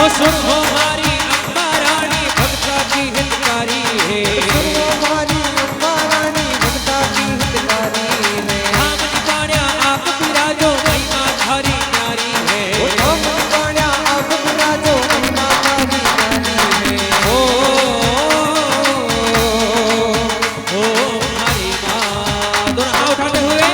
हो सुन हो हमारी अम्बा रानी भक्ता की हितकारी है। सुनो हमारी अम्बा रानी भक्ता की हितकारी है। धाम निपाण्या आप विराजो महिमा धारी न्यारी है। ओ धाम निपाण्या आप विराजो महिमा धारी न्यारी है। ओ हमारी माँ दोनों हाथ उठाते हुए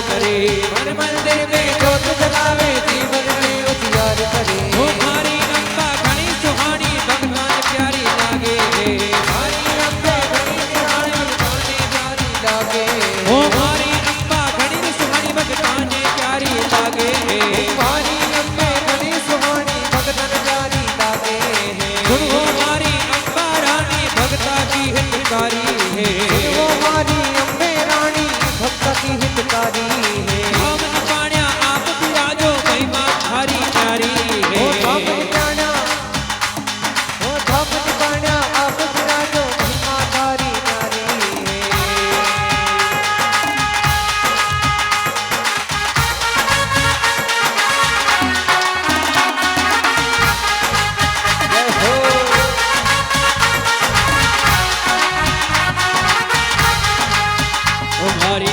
करे मन मंदिर में जोत जलावे जीवन में उजियार करे। ओ मारी अम्बा घणी सुहानी भगवान प्यारी लागे। मारी अम्बा घणी सुहानी भगवान प्यारी लागे। ओ मारी अम्बा घणी सुहानी भगवान प्यारी लागे। मारी अम्बा घणी सुहानी भगवान प्यारी लागे। सुनो मारी अम्बा रानी भक्ता की हितकारी है। सुनो मारी अम्बे रानी भक्ता की हितकारी है। धाम निपाण्या आप विराजो महिमा धारी न्यारी है। ओ धाम निपाण्या आप विराजो महिमा धारी न्यारी है। जय हो ओ हमारी